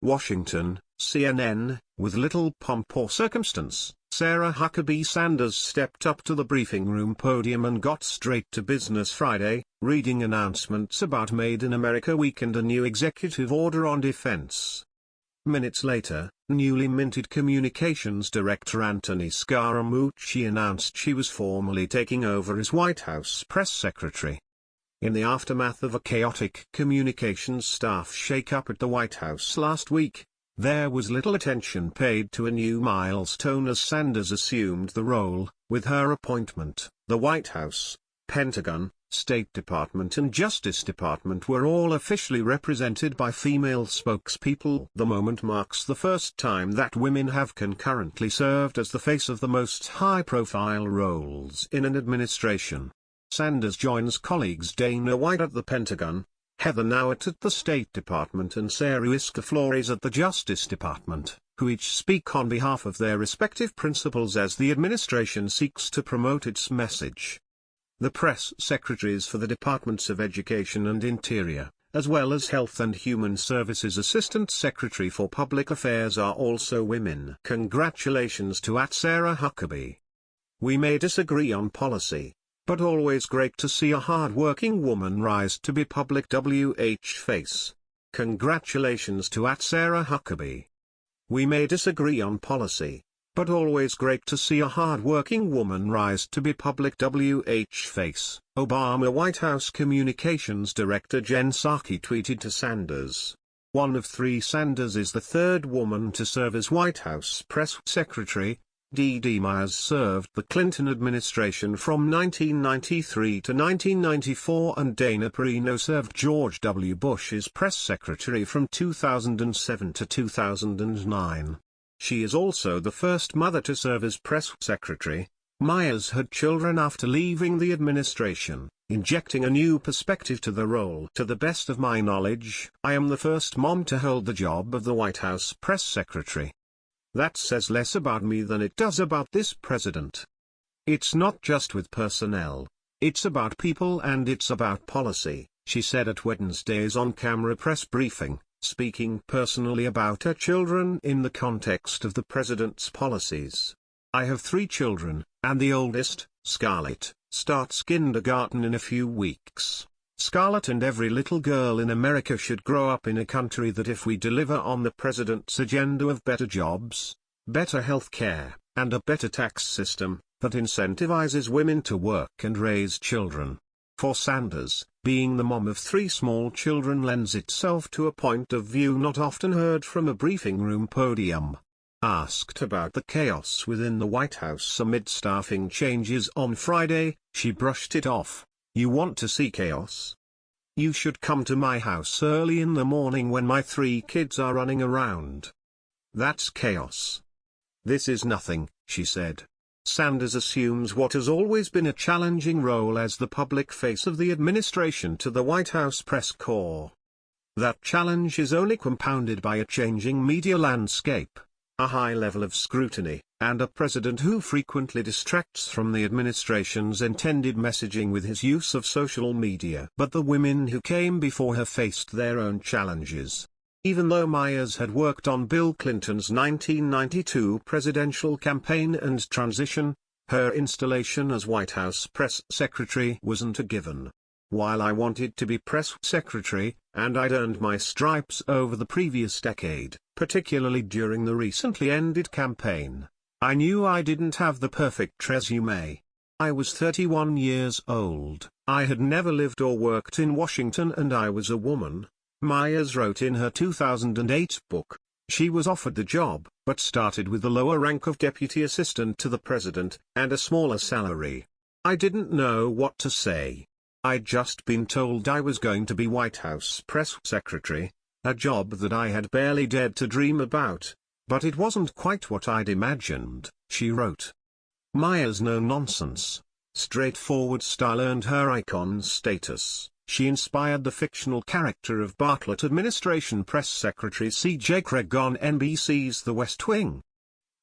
Washington, CNN. With little pomp or circumstance, Sarah Huckabee Sanders stepped up to the briefing room podium and got straight to business Friday, reading announcements about Made in America Week and a new executive order on defense. Minutes later, newly minted Communications Director Anthony Scaramucci announced she was formally taking over as White House press secretary. In the aftermath of a chaotic communications staff shake-up at the White House last week, there was little attention paid to a new milestone as Sanders assumed the role. With her appointment, the White House, Pentagon, State Department and Justice Department were all officially represented by female spokespeople. The moment marks the first time that women have concurrently served as the face of the most high-profile roles in an administration. Sanders joins colleagues Dana White at the Pentagon, Heather Nauert at the State Department and Sarah Isca Flores at the Justice Department, who each speak on behalf of their respective principals as the administration seeks to promote its message. The press secretaries for the Departments of Education and Interior, as well as Health and Human Services Assistant Secretary for Public Affairs are also women. Congratulations to @Sarah Huckabee. We may disagree on policy, but always great to see a hard-working woman rise to be public face. Congratulations to @Sarah Huckabee. We may disagree on policy, but always great to see a hard-working woman rise to be public face. Obama White House Communications Director Jen Psaki tweeted to Sanders. One of three, Sanders is the third woman to serve as White House press secretary. D.D. Myers served the Clinton administration from 1993 to 1994 and Dana Perino served George W. Bush's press secretary from 2007 to 2009. She is also the first mother to serve as press secretary. Myers had children after leaving the administration, injecting a new perspective to the role. To the best of my knowledge, I am the first mom to hold the job of the White House press secretary. That says less about me than it does about this president. It's not just with personnel, it's about people and it's about policy, she said at Wednesday's on-camera press briefing, speaking personally about her children in the context of the president's policies. I have 3 children, and the oldest, Scarlett, starts kindergarten in a few weeks. Scarlett and every little girl in America should grow up in a country that, if we deliver on the president's agenda of better jobs, better health care, and a better tax system, that incentivizes women to work and raise children. For Sanders, being the mom of 3 small children lends itself to a point of view not often heard from a briefing room podium. Asked about the chaos within the White House amid staffing changes on Friday, she brushed it off. You want to see chaos? You should come to my house early in the morning when my 3 kids are running around. That's chaos. This is nothing, she said. Sanders assumes what has always been a challenging role as the public face of the administration to the White House press corps. That challenge is only compounded by a changing media landscape, a high level of scrutiny, and a president who frequently distracts from the administration's intended messaging with his use of social media. But the women who came before her faced their own challenges. Even though Myers had worked on Bill Clinton's 1992 presidential campaign and transition, her installation as White House press secretary wasn't a given. While I wanted to be press secretary, and I'd earned my stripes over the previous decade, particularly during the recently ended campaign, I knew I didn't have the perfect resume. I was 31 years old, I had never lived or worked in Washington, and I was a woman, Myers wrote in her 2008 book. She was offered the job, but started with the lower rank of deputy assistant to the president, and a smaller salary. I didn't know what to say. I'd just been told I was going to be White House press secretary, a job that I had barely dared to dream about, but it wasn't quite what I'd imagined, she wrote. Myers' no-nonsense, straightforward style earned her icon status. She inspired the fictional character of Bartlet administration press secretary C.J. Cregg on NBC's The West Wing.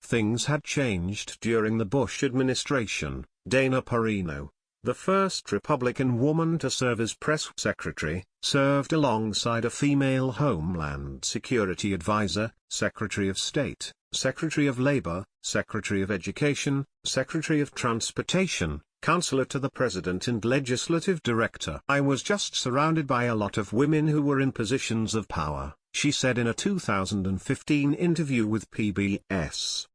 Things had changed during the Bush administration. Dana Perino, the first Republican woman to serve as press secretary, served alongside a female Homeland Security advisor, Secretary of State, Secretary of Labor, Secretary of Education, Secretary of Transportation, Counselor to the President and Legislative Director. I was just surrounded by a lot of women who were in positions of power, she said in a 2015 interview with PBS.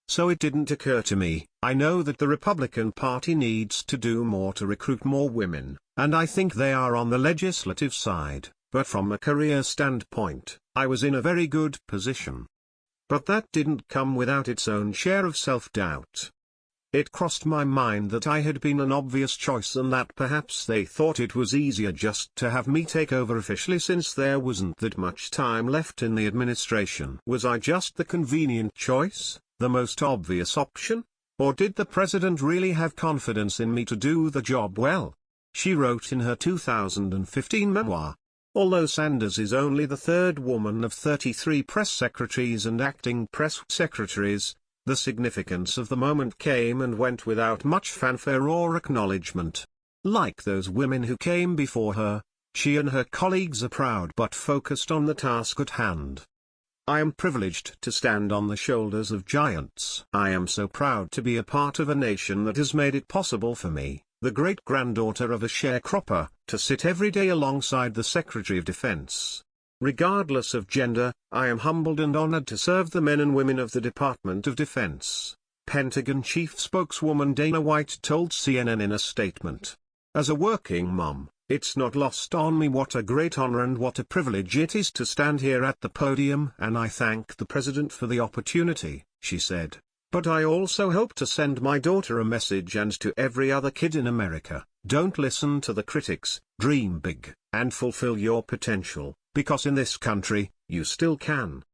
So it didn't occur to me, I know that the Republican Party needs to do more to recruit more women, and I think they are on the legislative side, but from a career standpoint, I was in a very good position. But that didn't come without its own share of self-doubt. It crossed my mind that I had been an obvious choice and that perhaps they thought it was easier just to have me take over officially since there wasn't that much time left in the administration. Was I just the convenient choice, the most obvious option? Or did the president really have confidence in me to do the job well? She wrote in her 2015 memoir. Although Sanders is only the third woman of 33 press secretaries and acting press secretaries, the significance of the moment came and went without much fanfare or acknowledgement. Like those women who came before her, she and her colleagues are proud but focused on the task at hand. I am privileged to stand on the shoulders of giants. I am so proud to be a part of a nation that has made it possible for me, the great-granddaughter of a sharecropper, to sit every day alongside the Secretary of Defense. Regardless of gender, I am humbled and honored to serve the men and women of the Department of Defense, Pentagon Chief Spokeswoman Dana White told CNN in a statement. As a working mom, it's not lost on me what a great honor and what a privilege it is to stand here at the podium, and I thank the President for the opportunity, she said. But I also hope to send my daughter a message and to every other kid in America, don't listen to the critics, dream big, and fulfill your potential, because in this country, you still can.